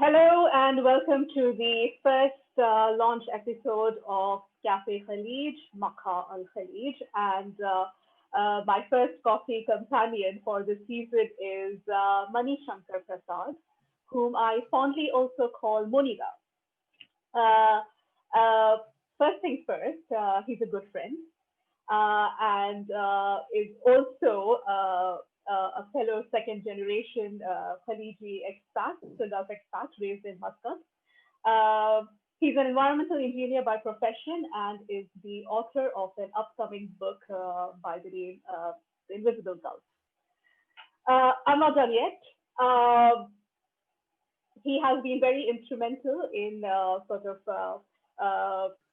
Hello and welcome to the first launch episode of Cafe Khalij, Makha Al Khalij. And my first coffee companion for this season is Manishankar Prasad, whom I fondly also call Moniga. Uh, uh, First things first, he's a good friend and is also a fellow second generation Khaliji expat, so Gulf expat raised in Muscat. Uh, he's an environmental engineer by profession and is the author of an upcoming book by the name The Invisible Gulf. I'm not done yet. Uh, he has been very instrumental in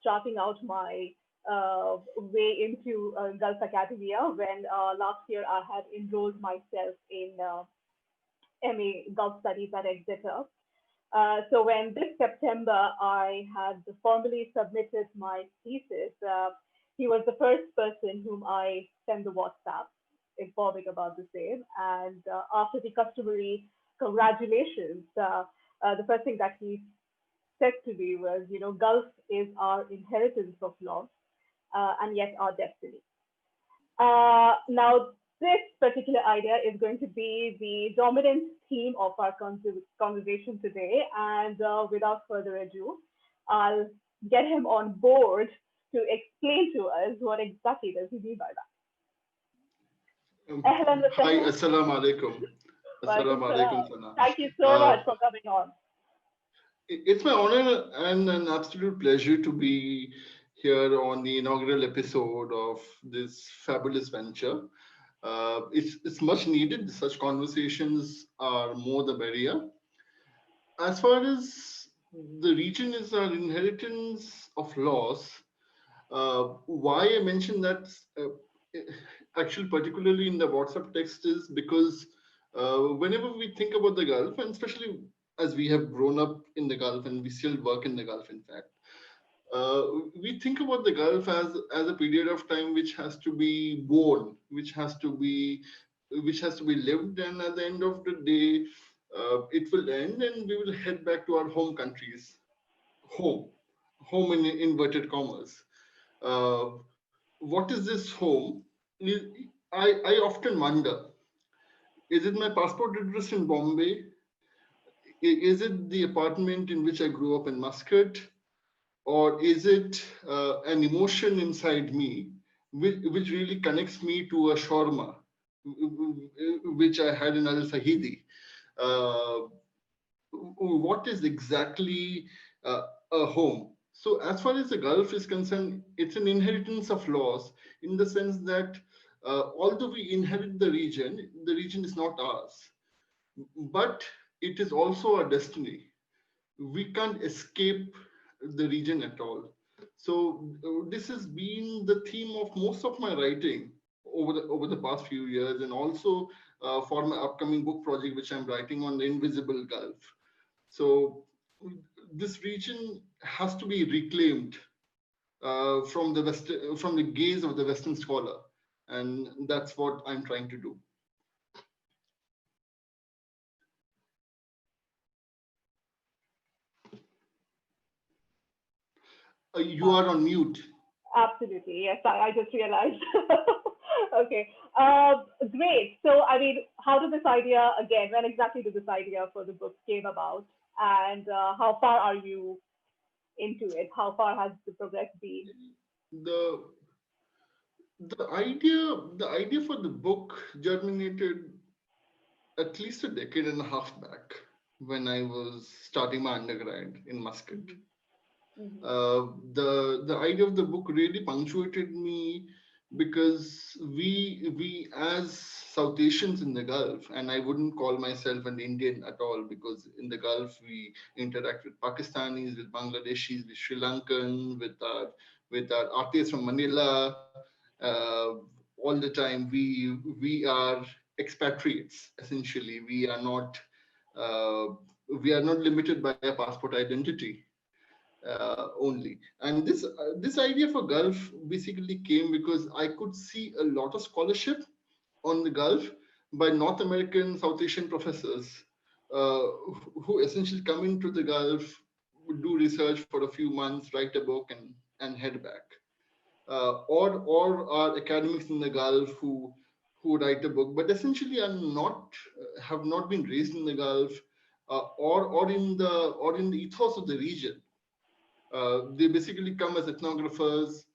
charting out my way into Gulf Academia when last year I had enrolled myself in MA Gulf Studies at Exeter. So when this September I had formally submitted my thesis, he was the first person whom I sent the WhatsApp informing about the same. And after the customary congratulations, the first thing that he said to me was, Gulf is our inheritance of loss and yet our destiny. Now, this particular idea is going to be the dominant theme of our conversation today. And without further ado, I'll get him on board to explain to us what exactly does he mean by that. Ahlan wa Hi, sahlan. Assalamu alaikum. Walaikum Assalamu alaikum, salam. Sana. Thank you so Uh, much for coming on. it's my honor and an absolute pleasure to be here on the inaugural episode of this fabulous venture. It's much needed. Such conversations are more the merrier. As far as the region is our inheritance of loss, why I mentioned that actually, particularly in the WhatsApp text, is because whenever we think about the Gulf, and especially as we have grown up in the Gulf and we still work in the Gulf, in fact, uh, we think about the Gulf as a period of time which has to be born, which has to be lived, and at the end of the day, it will end, and we will head back to our home countries, home, home in inverted commas. Uh, what is this home? I often wonder, is it my passport address in Bombay? Is it the apartment in which I grew up in Muscat? Or is it an emotion inside me which really connects me to a shawarma, which I had in Al Fahidi? Uh, what is exactly a home? So, as far as the Gulf is concerned, it's an inheritance of laws in the sense that although we inherit the region is not ours, but it is also our destiny. We can't escape the region at all. So this has been the theme of most of my writing over the past few years, and also for my upcoming book project, which I'm writing on the invisible Gulf. So this region has to be reclaimed from the gaze of the Western scholar, and that's what I'm trying to do. You are on mute. Absolutely. Yes, I just realized. Okay. Great. So, I mean, how did this idea, again, when exactly did this idea for the book came about? And how far are you into it? How far has the progress been? The the idea for the book germinated at least a decade and a half back when I was starting my undergrad in Muscat. Hmm. Hmm. The idea of the book really punctuated me because we as South Asians in the Gulf, and I wouldn't call myself an Indian at all because in the Gulf we interact with Pakistanis, with Bangladeshis, with Sri Lankans, with our artists from Manila. Uh, all the time we are expatriates essentially. Uh, we are not limited by a passport identity only. And this idea for Gulf basically came because I could see a lot of scholarship on the Gulf by North American, South Asian professors uh, who essentially come into the Gulf, do research for a few months, write a book, and head back. Or are academics in the Gulf who write a book, but essentially are not have not been raised in the Gulf, or in the ethos of the region. They basically come as ethnographers,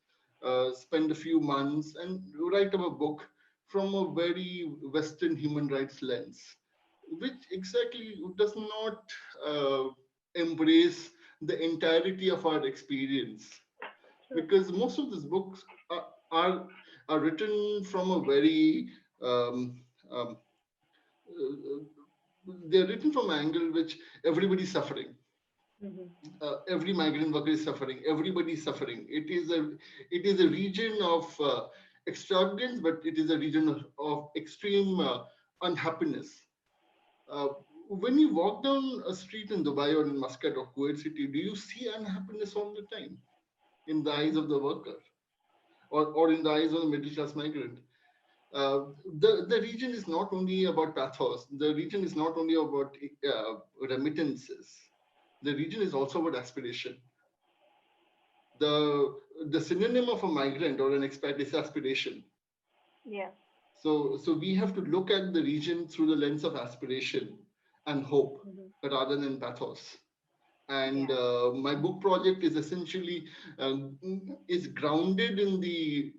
spend a few months, and write up a book from a very Western human rights lens, which exactly does not uh, embrace the entirety of our experience, True. because most of these books are, are written from a very um, um, they're written from an angle which everybody's suffering. Hmm. Every migrant worker is suffering. Everybody is suffering. It is a region of extravagance, but it is a region of extreme unhappiness. Uh, when you walk down a street in Dubai or in Muscat or Kuwait City, do you see unhappiness all the time in the eyes of the worker, or in the eyes of the middle class migrant? The region is not only about pathos. The region is not only about remittances. The region is also about aspiration. The synonym of a migrant or an expat is aspiration. Yeah. So we have to look at the region through the lens of aspiration and hope Hmm. rather than pathos. And Yeah. my book project is essentially is grounded in the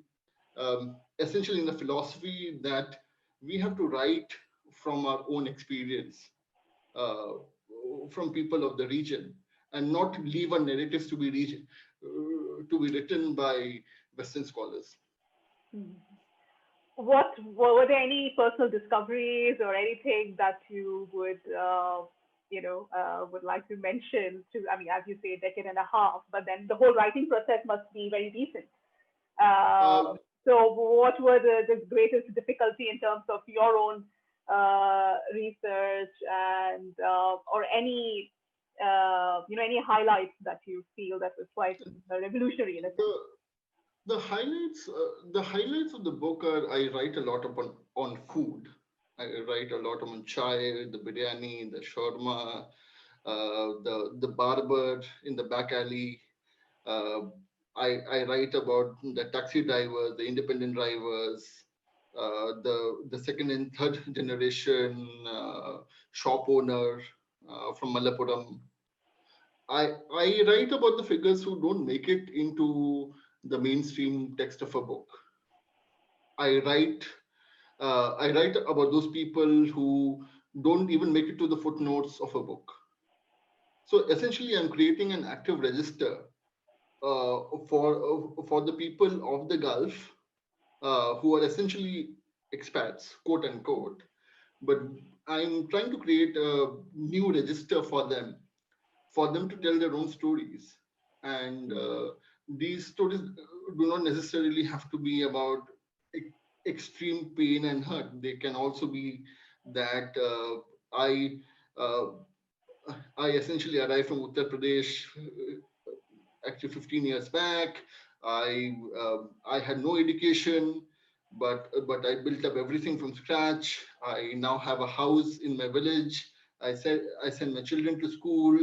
essentially in the philosophy that we have to write from our own experience, uh, from people of the region, and not leave our narratives to be written by Western scholars. Mhm. What were there any personal discoveries or anything that you would would like to mention? To I mean, as you say, a decade and a half, but then the whole writing process must be very recent. Uh, So what were the greatest difficulty in terms of your own research and or any any highlights that you feel that was quite revolutionary in a sense? the the highlights of the book are, I write a lot upon on food. I write a lot on chai, the biryani, the shawarma, the barber in the back alley. Uh, I write about the taxi drivers, the independent drivers, the second and third generation shop owner from Malappuram. I write about the figures who don't make it into the mainstream text of a book. I write I write about those people who don't even make it to the footnotes of a book. So essentially, I'm creating an active register for the people of the Gulf who are essentially expats, quote unquote. But I'm trying to create a new register for them to tell their own stories. And these stories do not necessarily have to be about extreme pain and hurt. They can also be that I uh, I essentially arrived from Uttar Pradesh actually 15 years back. I had no education, but I built up everything from scratch. I now have a house in my village. I send my children to school,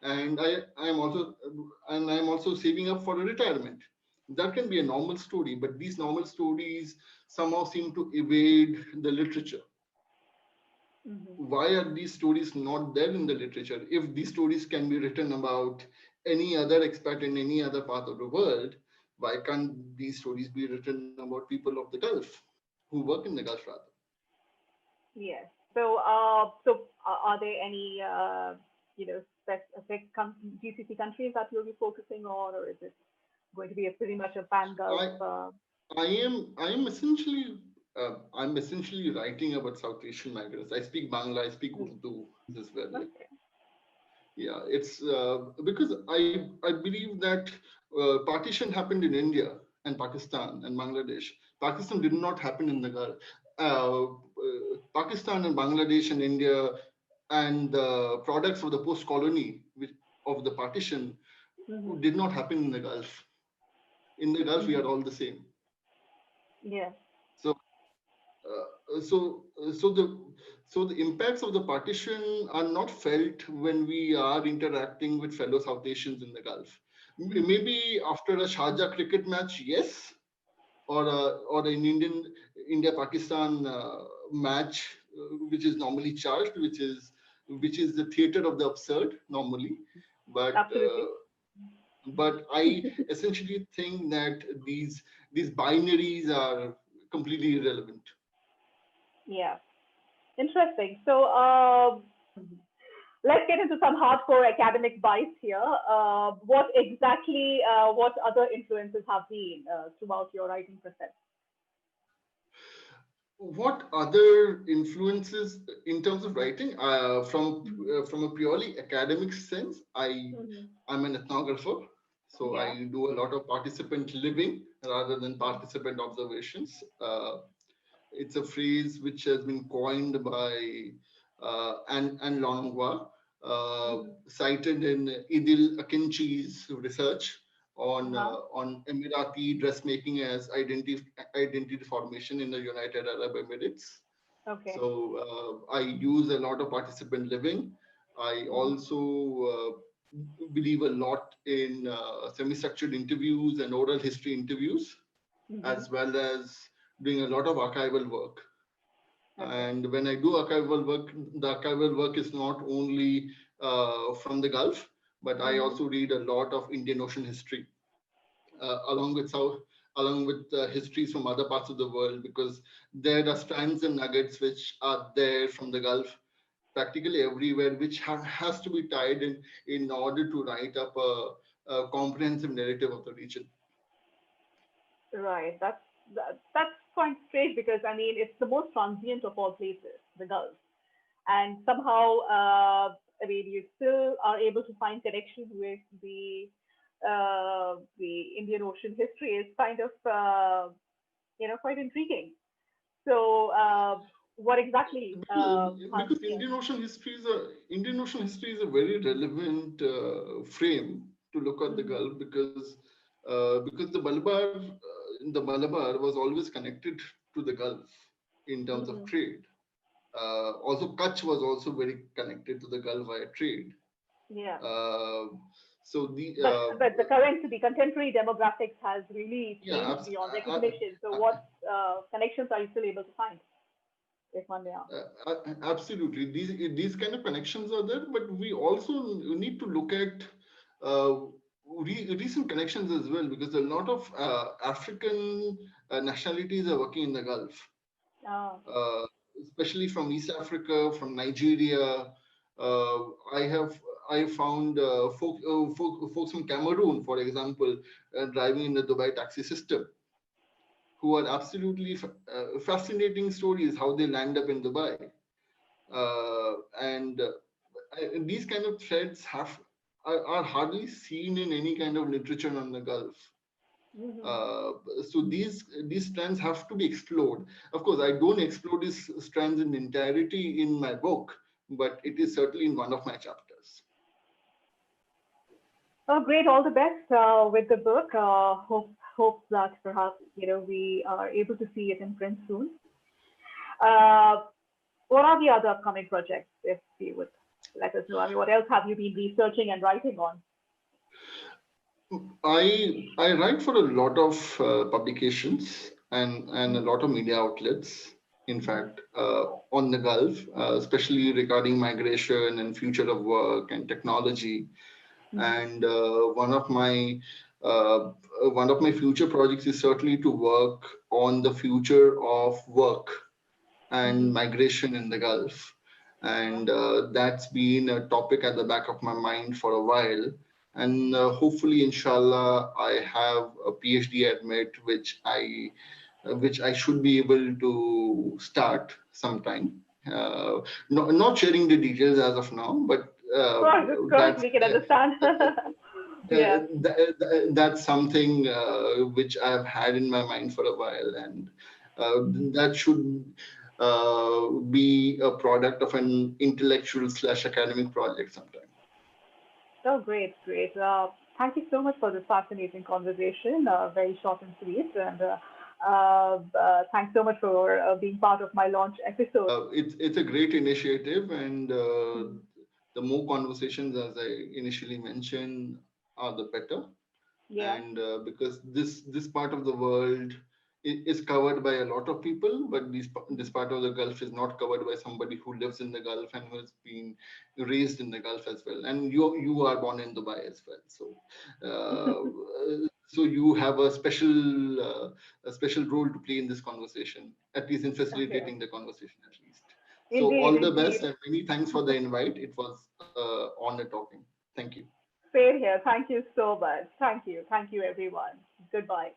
and I'm also saving up for a retirement. That can be a normal story, but these normal stories somehow seem to evade the literature. Hmm. Why are these stories not there in the literature? If these stories can be written about any other expat in any other part of the world, why can't these stories be written about people of the Gulf who work in the Gulf rather? Yes. So, are there any, specific GCC countries that you'll be focusing on, or is it going to be a pretty much a pan Gulf? I I am essentially I'm essentially writing about South Asian migrants. I speak Bangla, I speak Mm. Urdu as well. Okay. Yeah, it's because I believe that partition happened in India and Pakistan and Bangladesh. Pakistan did not happen in the Gulf. Pakistan and Bangladesh and India and the products of the post-colony of the partition Hmm. did not happen in the Gulf. In the Gulf, we are Hmm. all the same. Yeah. So So the impacts of the partition are not felt when we are interacting with fellow South Asians in the Gulf. Maybe after a Sharjah cricket match, yes, or an India Pakistan match, which is normally charged, which is the theater of the absurd normally, but Absolutely. I essentially think that these binaries are completely irrelevant. Yeah. Interesting. So let's get into some hardcore academic bites here. What other influences have been throughout your writing process? What other influences in terms of writing Mhm. from a purely academic sense? Mhm. I'm an ethnographer, so Yeah. I do a lot of participant living rather than participant observations. It's a phrase which has been coined by Anne Longwa, Mhm. cited in Idil Akinchi's research Uh-huh. on Emirati dressmaking as identity formation in the United Arab Emirates. Okay. So I use a lot of participant living. I Mhm. also believe a lot in semi-structured interviews and oral history interviews, Mhm. as well as doing a lot of archival work. Okay. And when I do archival work, the archival work is not only from the Gulf, but I Mhm. also read a lot of Indian Ocean history, along with histories from other parts of the world, because there are strands and nuggets which are there from the Gulf practically everywhere, which has to be tied in order to write up a comprehensive narrative of the region. Right. That's quite strange because I mean it's the most transient of all places, the Gulf, and somehow I mean you still are able to find connections with the Indian Ocean history is kind of quite intriguing. So what exactly has Because yeah. Indian Ocean history is a very relevant frame to look at the Mm-hmm. Gulf, because the Malabar was always connected to the Gulf in terms of Mm-hmm. trade. Also, Kutch was also very connected to the Gulf via trade. Yeah. Uh, so the But the contemporary demographics has really yeah, changed beyond recognition. So what connections are you still able to find, if one may ask? Absolutely. These kind of connections are there, but we also need to look at uh, recent connections as well, because a lot of African nationalities are working in the Gulf, Uh, uh, especially from East Africa, from Nigeria. Uh, I have I found folks from Cameroon, for example, driving in the Dubai taxi system, who are absolutely fascinating stories how they land up in Dubai. And these kind of threads are hardly seen in any kind of literature on the Gulf. mhm. Uh, so these strands have to be explored. Of course, I don't explore these strands in entirety in my book, but it is certainly in one of my chapters. Oh, great! All the best with the book. Hope that perhaps we are able to see it in print soon. Uh, what are the other upcoming projects, if you would let us know? I mean, what else have you been researching and writing on? I write for a lot of publications and a Mm-hmm. lot of media outlets. In Mm-hmm. fact, on the Gulf, especially regarding migration and future of work and technology. Mm-hmm. And uh, one of my future projects is certainly to work on the future of work and Mm-hmm. migration in the Gulf. Okay. And that's been a topic at the back of my mind for a while. And hopefully, inshallah, I have a PhD admit, which I should be able to start sometime. Not sharing the details as of now, but Of course, that's we can understand. Yeah. that's something which I've had in my mind for a while, and that should be a product of an intellectual slash academic project sometime. Oh, great, great. Thank you so much for this fascinating conversation. Very short and sweet, and Thanks so much for being part of my launch episode. It's a great initiative, and Mhm. the more conversations, as I initially mentioned, are the better. Yeah. And because this part of the world is covered by a lot of people, but this Mhm. part of the Gulf is not covered by somebody who lives in the Gulf and who has been raised in the Gulf as well. And you are born in Dubai as well, so you have a special role to play in this conversation, at least in Okay. facilitating the conversation at least. So Indeed, all the best indeed. and many thanks for the invite. It was honor talking. Thank you. Same here. Thank you so much. Thank you. Thank you, everyone. Goodbye.